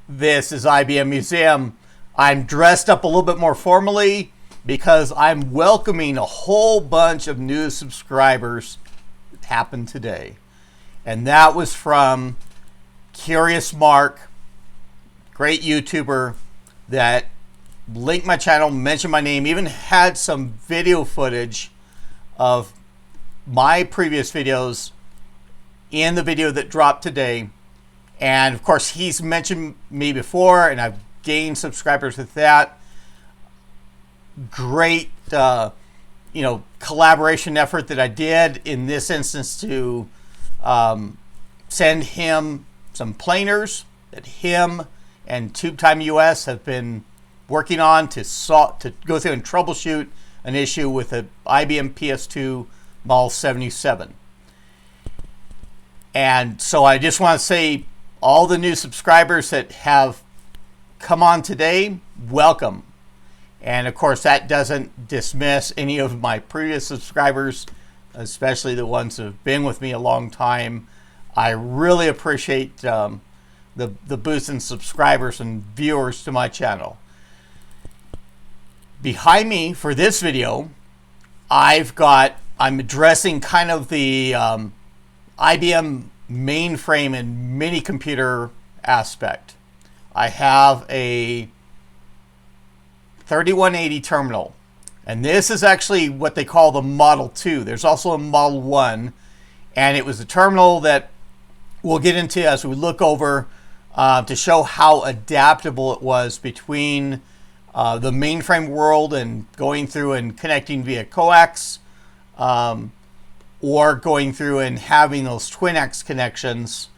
This is IBM Museum. I'm dressed up a little bit more formally because I'm welcoming a whole bunch of new subscribers that happened today. And that was from Curious Mark, great YouTuber that linked my channel, mentioned my name, even had some video footage of my previous videos in the video that dropped today. And of course, he's mentioned me before, and I've gained subscribers with that. Great, collaboration effort that I did in this instance to send him some planers that him and TubeTime US have been working on to go through and troubleshoot an issue with a IBM PS2 Model 77. And so I just want to say, all the new subscribers that have come on today, welcome. And of course, that doesn't dismiss any of my previous subscribers, especially the ones that have been with me a long time. I really appreciate the boost in subscribers and viewers to my channel. Behind me for this video, I'm addressing kind of the IBM mainframe and mini computer aspect. I have a 3180 terminal, and this is actually what they call the Model 2. There's also a Model 1, and it was a terminal that we'll get into as we look over to show how adaptable it was between the mainframe world and going through and connecting via coax, or going through and having those twin-X connections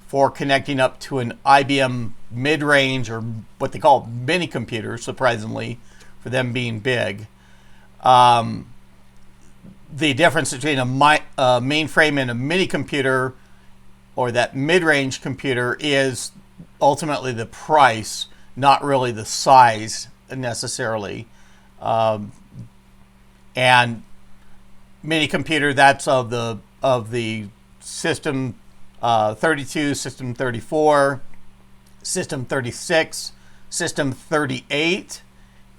for connecting up to an IBM mid-range, or what they call mini computers, surprisingly, for them being big. The difference between a mainframe and a mini computer, or that mid-range computer, is ultimately the price, not really the size necessarily. And mini computer, that's of the System 32, System 34, System 36, System 38,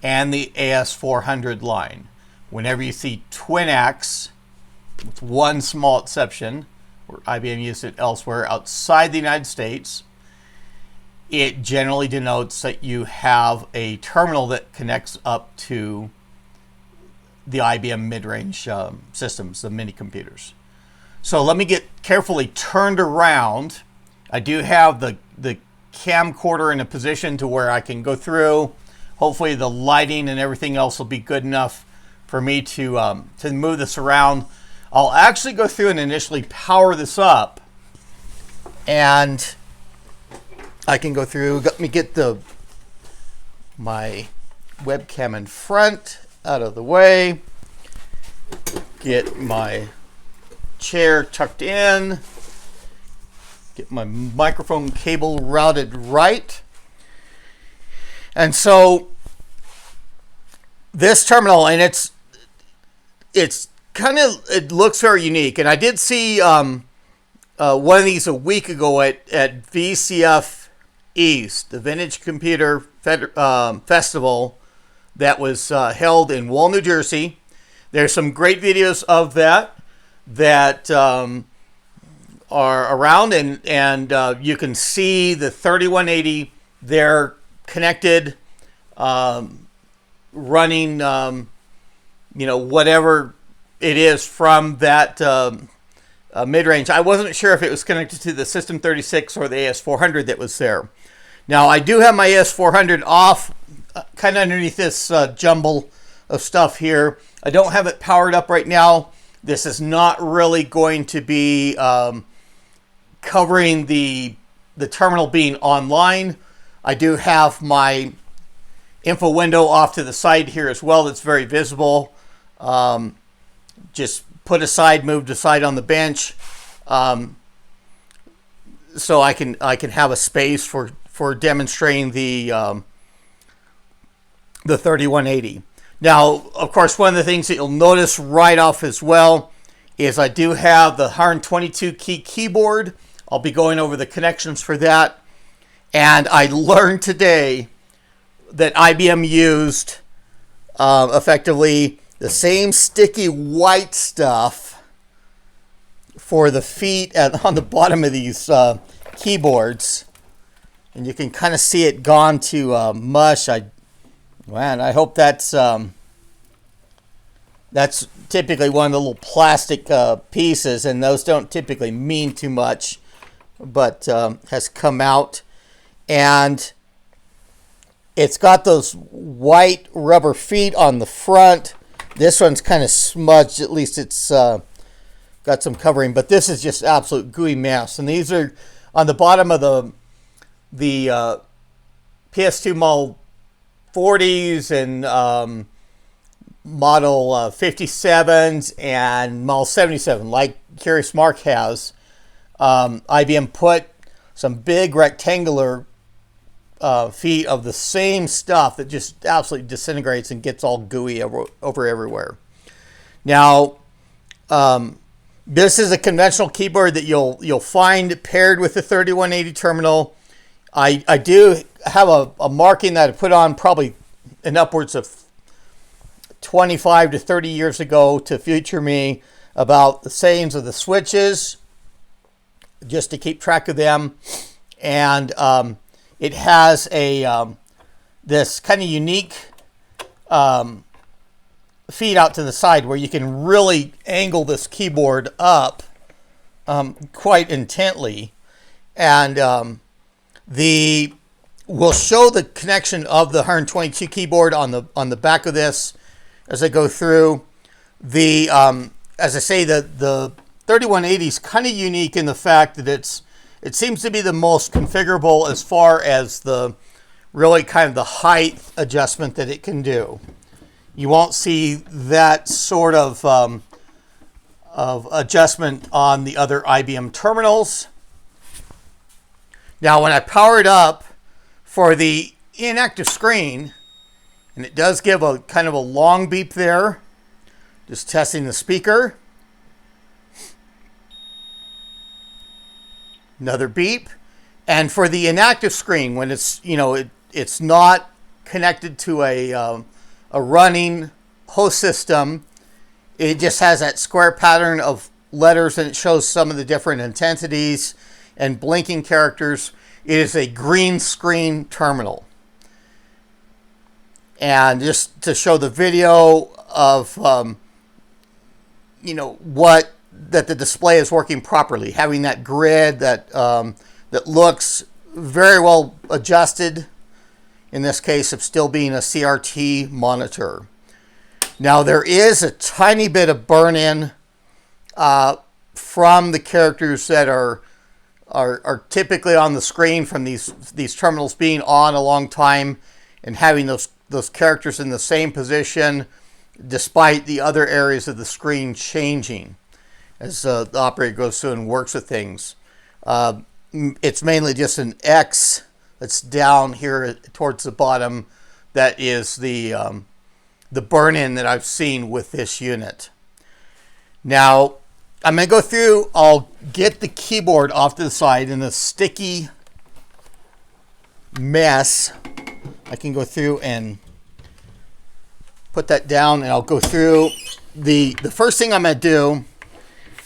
and the AS400 line. Whenever you see twin-X, with one small exception, where IBM used it elsewhere outside the United States, it generally denotes that you have a terminal that connects up to the IBM mid-range systems, the mini computers. So let me get carefully turned around. I do have the camcorder in a position to where I can go through. Hopefully the lighting and everything else will be good enough for me to move this around. I'll actually go through and initially power this up, and I can go through. Let me get my webcam in front out of the way, get my chair tucked in, get my microphone cable routed right. And so this terminal, and it looks very unique. And I did see one of these a week ago at VCF East, the Vintage Computer Festival that was held in Wall, New Jersey. There's some great videos of that are around, and you can see the 3180 there connected, running, whatever it is from that mid-range. I wasn't sure if it was connected to the System 36 or the AS400 that was there. Now, I do have my AS400 off, kind of underneath this jumble of stuff here. I don't have it powered up right now. This is not really going to be covering the terminal being online. I do have my info window off to the side here as well. That's very visible. Just put aside, moved aside on the bench, so I can have a space for demonstrating the 3180. Now, of course, one of the things that you'll notice right off as well is I do have the 122 key keyboard. I'll be going over the connections for that. And I learned today that IBM used effectively the same sticky white stuff for the feet on the bottom of these keyboards. And you can kind of see it gone to mush. I hope that's typically one of the little plastic pieces, and those don't typically mean too much, but has come out. And it's got those white rubber feet on the front. This one's kind of smudged. At least it's got some covering, but this is just absolute gooey mess. And these are on the bottom of the PS2 Model 40s and Model 57s and Model 77, like Curious Mark has. IBM put some big rectangular feet of the same stuff that just absolutely disintegrates and gets all gooey over everywhere. Now, this is a conventional keyboard that you'll find paired with the 3180 terminal. I do have a marking that I put on probably in upwards of 25 to 30 years ago to future me about the sayings of the switches, just to keep track of them. And it has this kind of unique feed out to the side where you can really angle this keyboard up quite intently. And we'll show the connection of the 122 keyboard on the back of this as I go through. As I say, the 3180 is kind of unique in the fact that it seems to be the most configurable as far as the really kind of the height adjustment that it can do. You won't see that sort of adjustment on the other IBM terminals. Now, when I power it up for the inactive screen, and it does give a kind of a long beep there, just testing the speaker. Another beep. And for the inactive screen, when it's it's not connected to a running host system, it just has that square pattern of letters, and it shows some of the different intensities and blinking characters. It is a green screen terminal. And just to show the video of that the display is working properly, having that grid that looks very well adjusted, in this case of still being a CRT monitor. Now, there is a tiny bit of burn-in from the characters that are typically on the screen from these terminals being on a long time and having those characters in the same position despite the other areas of the screen changing as the operator goes through and works with things. It's mainly just an X that's down here towards the bottom that is the burn-in that I've seen with this unit. Now, I'm going to go through, I'll get the keyboard off to the side in a sticky mess. I can go through and put that down, and I'll go through the first thing I'm going to do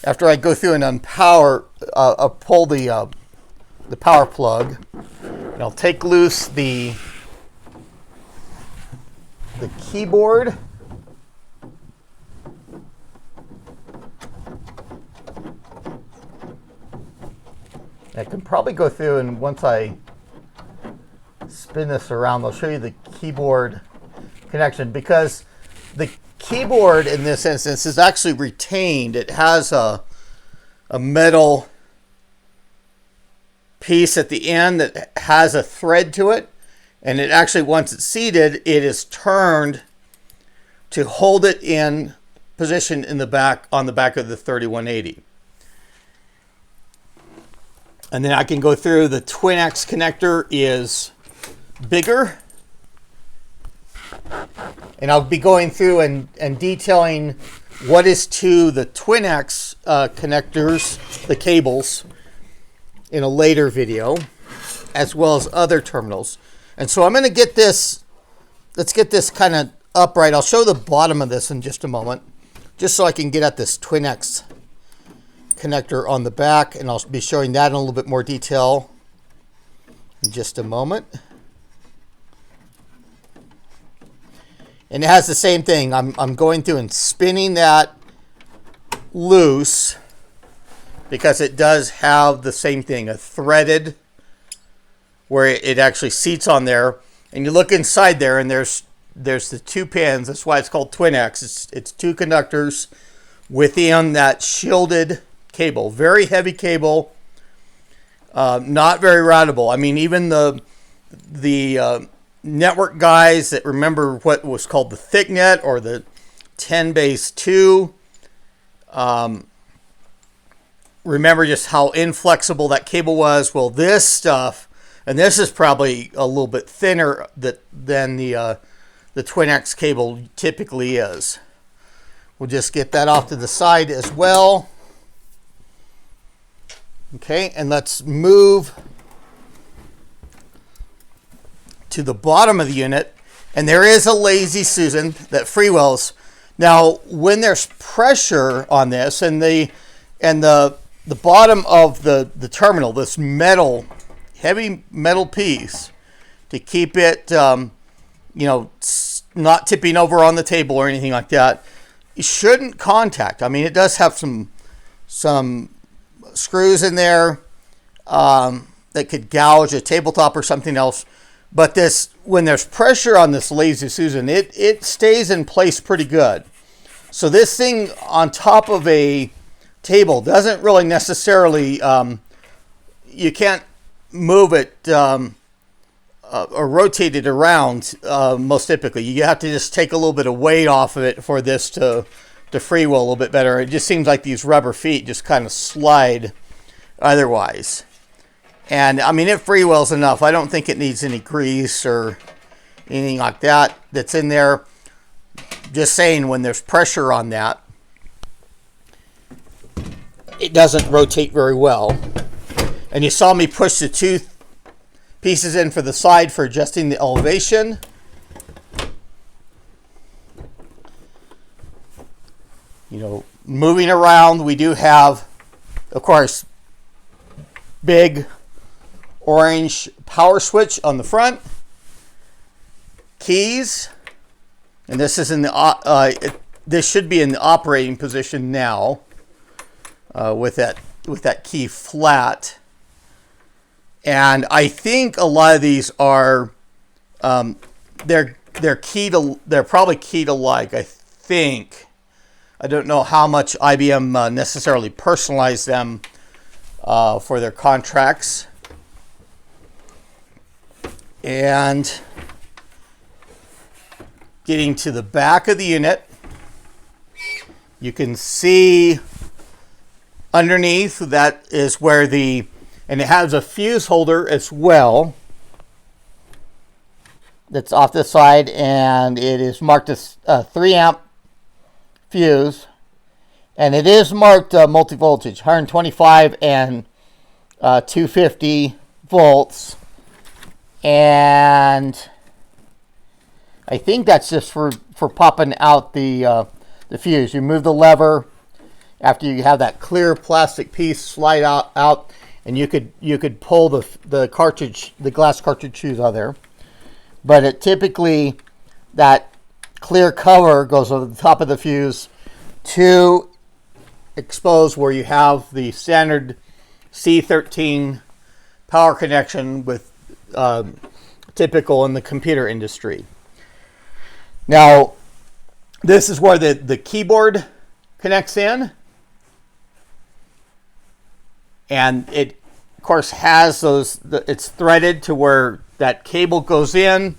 after I go through and unpower, I'll pull the power plug, and I'll take loose the keyboard. I can probably go through, and once I spin this around, I'll show you the keyboard connection, because the keyboard in this instance is actually retained. It has a metal piece at the end that has a thread to it, and it actually, once it's seated, it is turned to hold it in position in the back, on the back of the 3180. And then I can go through. The Twin X connector is bigger, and I'll be going through and detailing what is to the Twin X connectors, the cables, in a later video. as well as other terminals. And so I'm going to get this, let's get this kind of upright. I'll show the bottom of this in just a moment, just so I can get at this Twin-X connector on the back, and I'll be showing that in a little bit more detail in just a moment. And it has the same thing. I'm going through and spinning that loose because it does have the same thing, a threaded, where it actually seats on there. And you look inside there, and there's the two pins. That's why it's called Twin-X. It's two conductors within that shielded cable. Very heavy cable, not very routable. I mean, even the network guys that remember what was called the thick net or the 10 base 2, remember just how inflexible that cable was. Well, this stuff, and this is probably a little bit thinner than the Twin-X cable typically is. We'll just get that off to the side as well. Okay, and let's move to the bottom of the unit. And there is a Lazy Susan that freewheels. Now, when there's pressure on this, and the bottom of the terminal, this metal, heavy metal piece, to keep it, not tipping over on the table or anything like that, you shouldn't contact. I mean, it does have some screws in there that could gouge a tabletop or something else. But this, when there's pressure on this Lazy Susan, it stays in place pretty good. So this thing on top of a table doesn't really necessarily, you can't move it or rotate it around most typically. You have to just take a little bit of weight off of it for this to freewheel a little bit better. It just seems like these rubber feet just kind of slide otherwise. And I mean, it freewheels enough. I don't think it needs any grease or anything like that that's in there. Just saying, when there's pressure on that, it doesn't rotate very well. And you saw me push the two pieces in for the side for adjusting the elevation. Moving around, we do have, of course, big orange power switch on the front, keys, and this is in the this should be in the operating position now, with that key flat. And I think a lot of these are they're probably keyed alike, I think. I don't know how much IBM necessarily personalized them for their contracts. And getting to the back of the unit, you can see underneath, that is where and it has a fuse holder as well that's off the side, and it is marked as a 3 amp fuse, and it is marked multi-voltage, 125 and 250 volts. And I think that's just for popping out the fuse. You move the lever after you have that clear plastic piece slide out, and you could pull the glass cartridge fuse out of there. But it typically, that clear cover goes over the top of the fuse to expose where you have the standard C13 power connection with typical in the computer industry. Now, this is where the keyboard connects in, and it of course has it's threaded to where that cable goes in.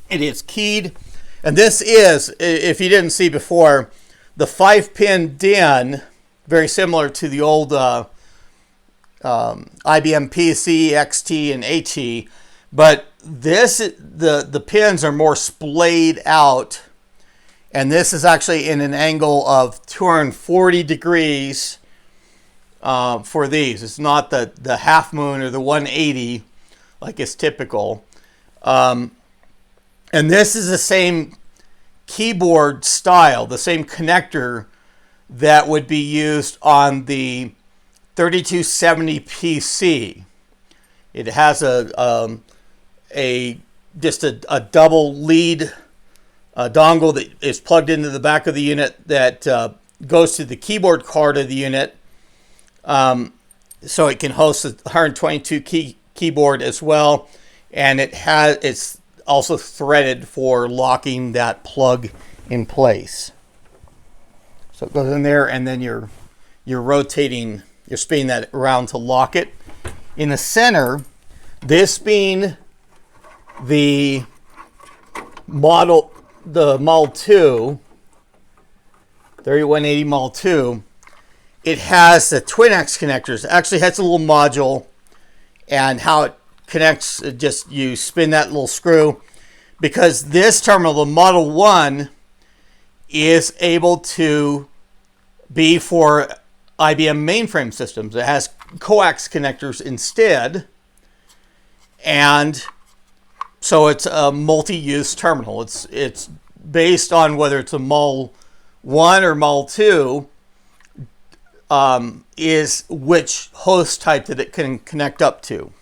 It is keyed, and this is, if you didn't see before, the 5-pin DIN, very similar to the old IBM PC, XT, and AT, but the pins are more splayed out, and this is actually in an angle of 240 degrees for these. It's not the half moon or the 180 like is typical. And this is the same keyboard style, the same connector that would be used on the 3270 PC. It has a double lead dongle that is plugged into the back of the unit that goes to the keyboard card of the unit, so it can host a 122 keyboard as well, and it's also threaded for locking that plug in place. So it goes in there, and then you're rotating, you're spinning that around to lock it. In the center, this being the Model 2, 3180 Model 2, it has the Twin X connectors. It actually has a little module, and how it connects, just you spin that little screw, because this terminal, the Model 1, is able to be for IBM mainframe systems. It has coax connectors instead, and so it's a multi-use terminal. It's based on whether it's a Model 1 or Model 2, is which host type that it can connect up to.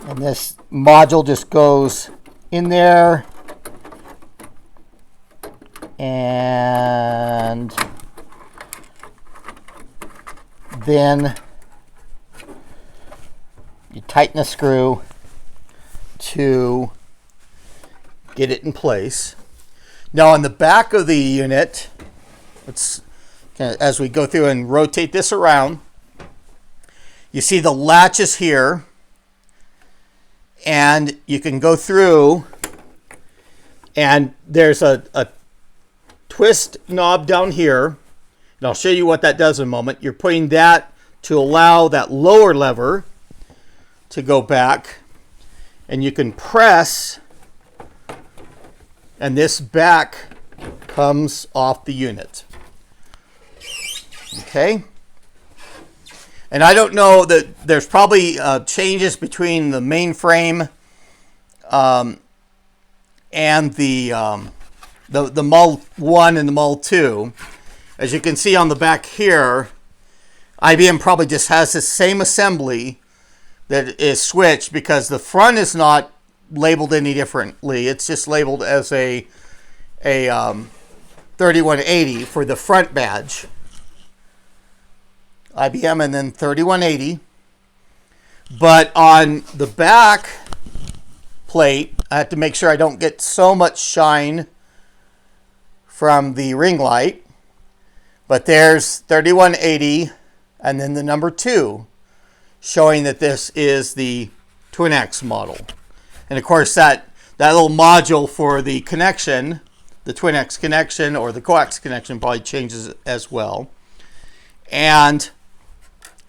And this module just goes in there, and then you tighten the screw to get it in place. Now on the back of the unit, as we go through and rotate this around, you see the latches here, and you can go through, and there's a twist knob down here, and I'll show you what that does in a moment. You're putting that to allow that lower lever to go back, and you can press, and this back comes off the unit. Okay, and I don't know, that there's probably changes between the mainframe and the Model 1 and the Model 2. As you can see on the back here, IBM probably just has the same assembly that is switched, because the front is not labeled any differently. It's just labeled as a 3180 for the front badge, IBM, and then 3180. But on the back plate, I have to make sure I don't get so much shine from the ring light, but there's 3180 and then the number 2, showing that this is the Twin X model. And of course that little module for the connection, the Twin X connection or the coax connection, probably changes as well. And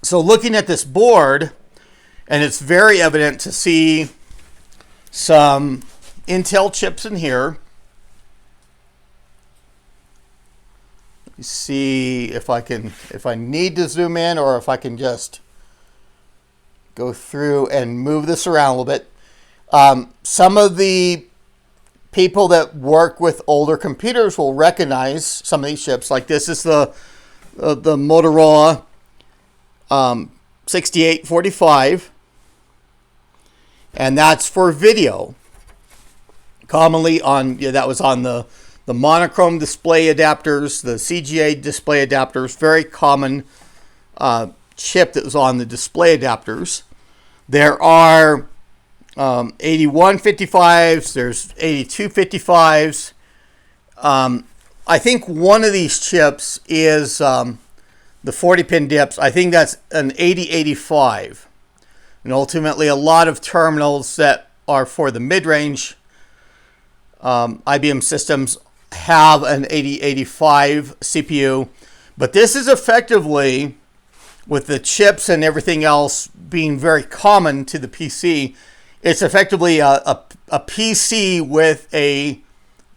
so looking at this board, and it's very evident to see some Intel chips in here. Let me see if I need to zoom in, or if I can just go through and move this around a little bit. Some of the people that work with older computers will recognize some of these chips. Like this is the Motorola 6845, and that's for video. Commonly that was on the monochrome display adapters, the CGA display adapters, very common chip that was on the display adapters. There are 8155s, there's 8255s. I think one of these chips is the 40-pin DIPs. I think that's an 8085. And ultimately, a lot of terminals that are for the mid-range IBM systems have an 8085 CPU. But this is effectively, with the chips and everything else being very common to the PC, it's effectively a PC with a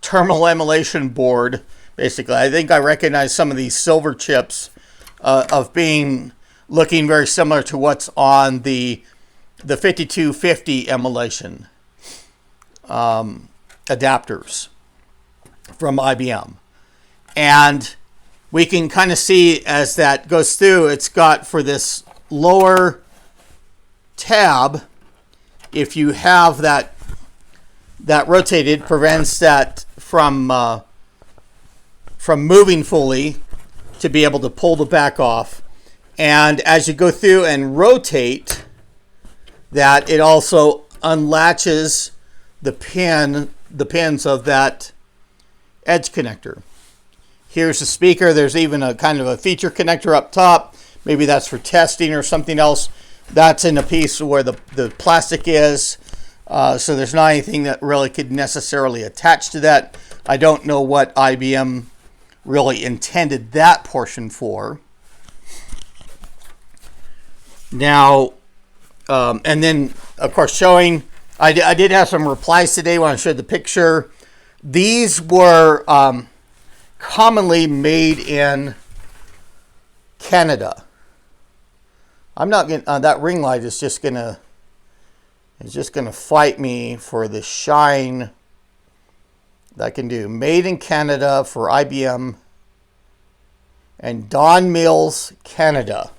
terminal emulation board, basically. I think I recognize some of these silver chips of being looking very similar to what's on the 5250 emulation adapters from IBM. And we can kind of see as that goes through, it's got for this lower tab, if you have that rotated, prevents that from moving fully to be able to pull the back off. And as you go through and rotate that, it also unlatches the pins of that edge connector. Here's the speaker. There's even a kind of a feature connector up top. Maybe that's for testing or something else. That's in a piece where the plastic is. So there's not anything that really could necessarily attach to that. I don't know what IBM really intended that portion for. Now, and then, of course, showing, I did have some replies today when I showed the picture. These were commonly made in Canada. I'm not going that ring light is just gonna fight me for the shine that I can do. Made in Canada for IBM and Don Mills, Canada.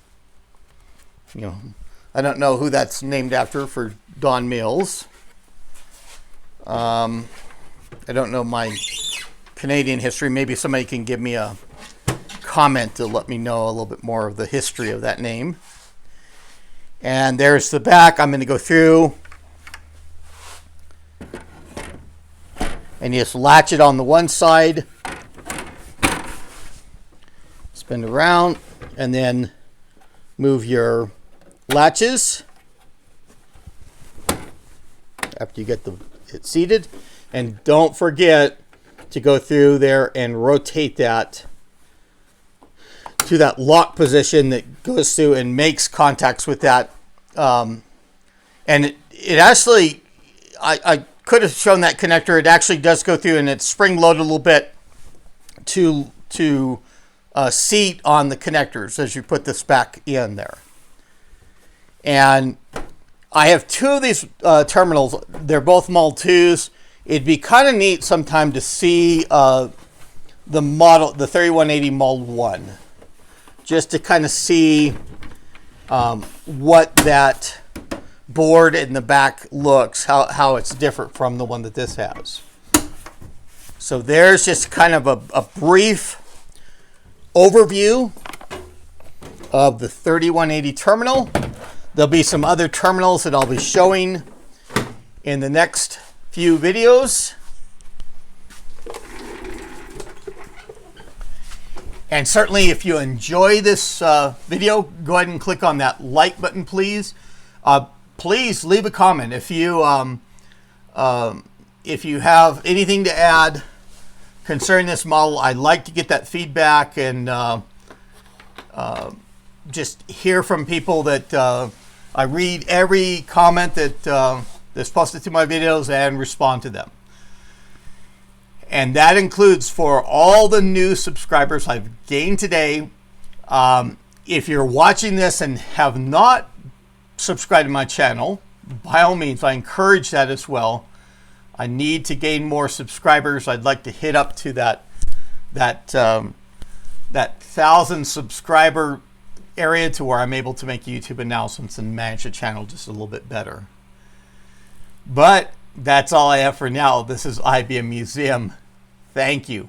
You know, I don't know who that's named after for Don Mills. I don't know my Canadian history. Maybe somebody can give me a comment to let me know a little bit more of the history of that name. And there's the back. I'm going to go through and you just latch it on the one side, spin around, and then move your latches after you get it seated. And don't forget to go through there and rotate that to that lock position that goes through and makes contacts with that. And it actually, I could have shown that connector. It actually does go through and it's spring loaded a little bit to seat on the connectors as you put this back in there. And I have two of these terminals. They're both Mod 2s. It'd be kind of neat sometime to see the model, the 3180 Mod 1, just to kind of see what that board in the back looks, how it's different from the one that this has. So there's just kind of a brief overview of the 3180 terminal. There'll be some other terminals that I'll be showing in the next few videos. And certainly if you enjoy this video, go ahead and click on that like button, please. Please leave a comment if you have anything to add concerning this model. I'd like to get that feedback and just hear from people. That I read every comment that's posted to my videos and respond to them. And that includes for all the new subscribers I've gained today. If you're watching this and have not subscribed to my channel, by all means, I encourage that as well. I need to gain more subscribers. I'd like to hit up to that 1,000 subscriber area to where I'm able to make YouTube announcements and manage the channel just a little bit better. But that's all I have for now. This is IBM Museum. Thank you.